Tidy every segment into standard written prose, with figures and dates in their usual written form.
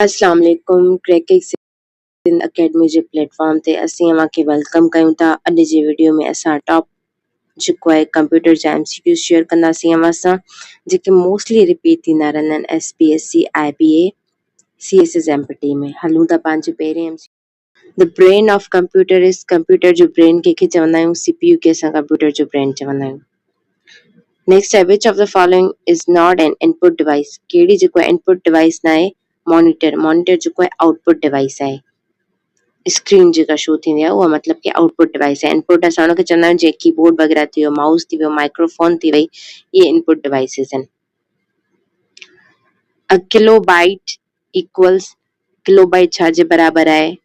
अस्सलाम वालेकुम cracking Sindh academy जे platform ते असीं अव्हां खे वेलकम कयूं था। अॼु जी वीडियो में असां टॉप जेको आहे कंप्यूटर जा MCQ शेयर कंदासीं अव्हां सां, जेके मोस्टली रिपीट थींदा रहंदा आहिनि SPSC IBA CSS MPT में। हलूं था पंहिंजे पहिरें MCQ। The brain of computer is, computer जो ब्रेन कंहिंखे चवंदा आहियूं, CPU खे असां कंप्यूटर जो ब्रेन चवंदा आहियूं। नेक्स्ट है, which of the following is not an input device, कहिड़ी जेको आहे इनपुट डिवाइस न आहे। मॉनिटर, मॉनिटर जेको आहे आउटपुट डिवाइस आहे। स्क्रीन जेका शो थींदी आहे उहा मतिलबु कि आउटपुट डिवाइस आहे। इनपुट असां हुनखे चवंदा आहियूं जीअं कीबोर्ड वग़ैरह थी वियो, माउस थी वियो, माइक्रोफोन थी वई, इहे इनपुट डिवाइसिस आहिनि। अ किलोबाइट इक्वल्स, किलोबाइट छा जे बराबरि आहे?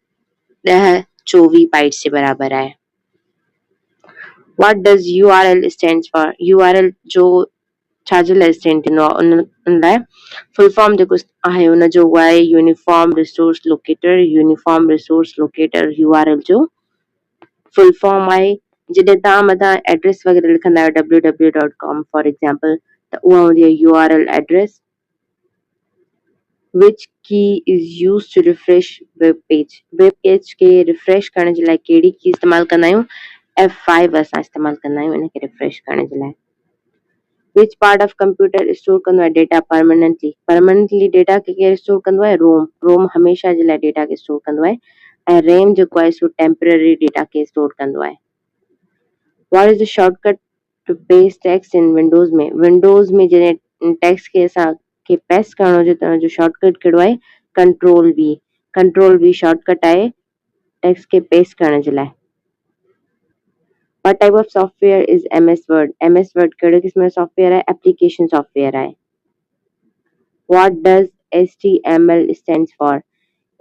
1024 बाइट्स जे बराबरि आहे। What does URL stands for? URL जो छा जे लाइ स्टैंड थींदो आहे? उन लाइ फुल फॉर्म जेको आहे उनजो उहा आहे uniform resource locator. Uniform resource locator URL जो फुल फॉर्म आहे। जॾहिं तव्हां मथां एड्रेस वग़ैरह लिखंदा आहियो www.com फॉर एग्जाम्पल, त उहा हूंदी आहे URL address. Which key is use to refresh web page, web page खे रिफ्रेश करण जे लाइ कहिड़ी की इस्तेमालु कंदा आहियूं? F5 असां इस्तेमालु कंदा आहियूं इनखे रिफ्रेश करण जे लाइ। Which part of computer store कंदो आहे डेटा परमानेंटली? परमानेंटली डेटा खे केरु स्टोर कंदो आहे? रोम। रोम हमेशह जे लाइ डेटा खे स्टोर कंदो आहे ऐं रैम जेको आहे सो टेम्पररी डेटा खे स्टोर कंदो आहे। What is the shortcut to paste text in Windows में? विंडोज़ में जॾहिं टेक्स्ट खे असांखे पेस्ट करणो हुजे त हुनजो शॉर्टकट कहिड़ो आहे? Control V। Control V shortcut आहे टेक्स्ट खे पेस्ट करण जे लाइ। What type of software is MS Word? MS Word कहिड़े क़िस्म जो सॉफ्टवेयर आहे? एप्लीकेशन सॉफ्टवेयर आहे। What does HTML stands for?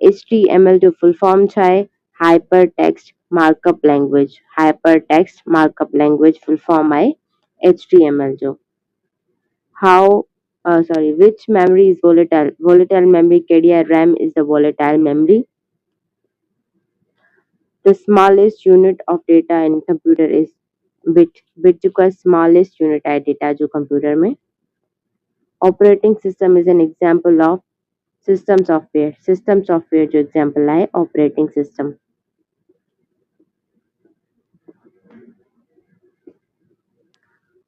HTML जो फुल फॉर्म छा आहे? Hyper text markup language. Hyper text markup language full form आहे HTML जो। Which memory is volatile? Volatile memory कहिड़ी आहे? RAM is the volatile memory. The smallest unit of data in computer is bit. Bit जेको आहे smallest unit आहे data जो computer में। Operating system is an example of system software. System software जो example आहे operating system.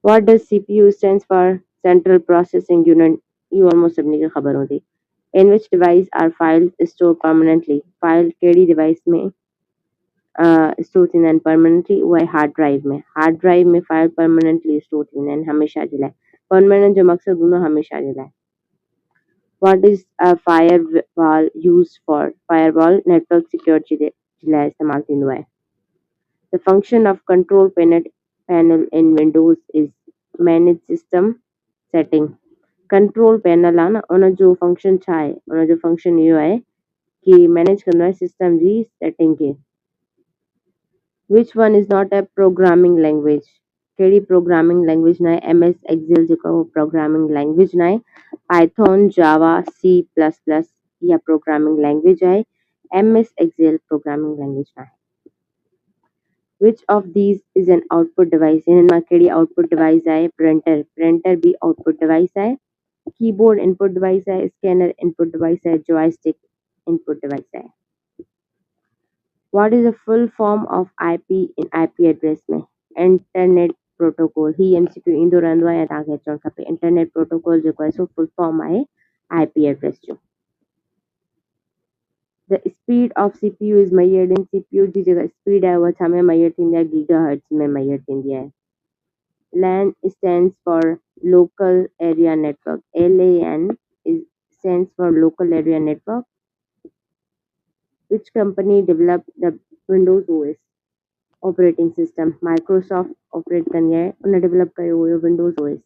What does CPU stands for? Central Processing Unit. ये almost सभिनी खे ख़बर हूंदी। In which device are files stored permanently? File कहिड़ी device में store थींदा आहिनि परमानेंटली? उहा आहे हार्ड ड्राइव में। हार्ड ड्राइव में फाइल परमानेंटली स्टोर थींदा आहिनि हमेशह जे लाइ। परमानेंट जो मक़सदु हूंदो हमेशह जे लाइ। What is a firewall used for? Firewall network security जे लाइ इस्तेमालु थींदो आहे। The function of control panel in Windows is manage system setting. Control panel आहे न, उनजो फंक्शन छा आहे? उनजो फंक्शन इहो आहे कि मैनेज कंदो आहे सिस्टम जी सेटिंग खे। Which one is not a programming language? कहिड़ी प्रोग्रामिंग लैंग्वेज न आहे? MS Excel जेको आहे प्रोग्रामिंग लैंग्वेज न आहे। पाइथन, जावा, C++ इहा प्रोग्रामिंग लैंग्वेज आहे। MS Excel प्रोग्रामिंग लैंग्वेज न आहे। Which of these is an output device? हिननि मां कहिड़ी आउटपुट डिवाइस आहे? प्रिंटर। प्रिंटर भी आउटपुट डिवाइस आहे। कीबोर्ड इनपुट डिवाइस आहे। स्कैनर इनपुट डिवाइस है। जॉयस्टिक इनपुट डिवाइस है। What is the full form of IP in IP address में? Internet protocol. ही MCQ ईंदो रहंदो आहे ऐं तव्हांखे अचणु खपे। इंटरनेट प्रोटोकॉल जेको आहे सो फुल फॉर्म आहे IP एड्रेस जो। The speed of CPU is measured in CPU जी जेका स्पीड आहे उहा छा में मेजर थींदी आहे? गीगाहर्ट्ज़ में मेजर थींदी आहे। LAN stands for local area network. LAN stands for local area network. Which company developed the Windows OS operating system? Microsoft operate कंदी आहे, उन डेवलप कयो हुयो Windows OS।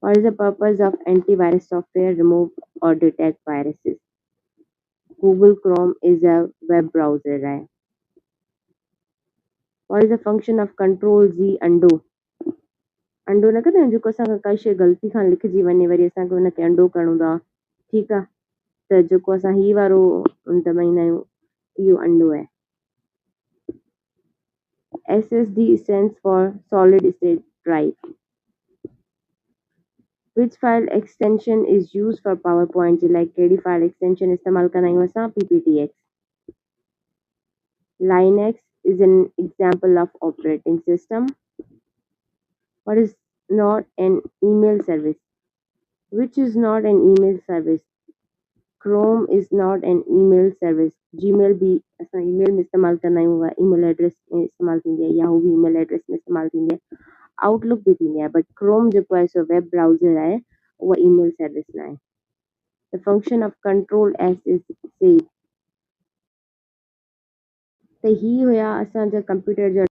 What is the purpose of antivirus software? Remove or detect viruses. Google Chrome is a web browser आहे। What is the function of Control Z undo? undo न कंदा आहियूं जेको असांखां काई शइ ग़लती खां लिखिजी वञे वरी असांखे हुनखे undo करणो आहे, ठीकु आहे, त जेको असां ही वारो दबाईंदा आहियूं इहो undo आहे। SSD stands for solid state drive. Which file extension is used for PowerPoint जे लाइ कहिड़ी file extension इस्तेमाल कंदा आहियूं असां PPTX. Linux is an example of operating system. What is not an email service? Which is not an email service? Chrome is not an email service. Gmail भी असां email में इस्तेमाल कंदा आहियूं उहा email address में इस्तेमाल थींदी आहे Yahoo भी email address में इस्तेमाल थींदी आहे Outlook भी थींदी आहे बट Chrome जेको आहे सो वेब ब्राउज़र आहे उहा email service न आहे. The function of control S is saved. त ही हुया असांजा कंप्यूटर जा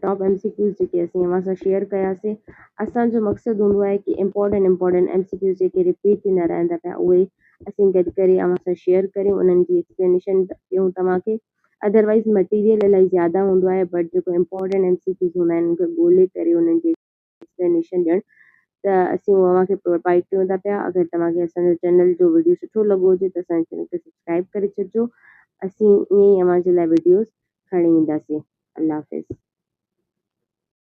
टॉप MCQs जेके असीं अव्हां सां शेयर कयासीं. असांजो मक़सदु हूंदो आहे कि इम्पोर्टेंट MCQs जेके रिपीट थींदा रहंदा पिया उहे असीं गॾु करे अव्हां सां शेयर करियूं उन्हनि जी एक्सप्लेनेशन ॾियूं तव्हांखे. अदरवाइज़ मटीरियल इलाही ज़्यादा हूंदो आहे बट जेको इम्पोर्टेंट MCQs हूंदा आहिनि उनखे ॻोल्हे करे उन्हनि जी एक्सप्लेनेशन ॾियणु त असीं तव्हांखे प्रोवाइड कयूं था पिया. अगरि तव्हांखे असांजो चैनल जो वीडियो सुठो लॻो हुजे त असांजे चैनल खे सब्सक्राइब करे छॾिजो. असीं ईअं ई अव्हां जे लाइ वीडियोस खणी ईंदासीं. अल्लाह हाफ़िज़.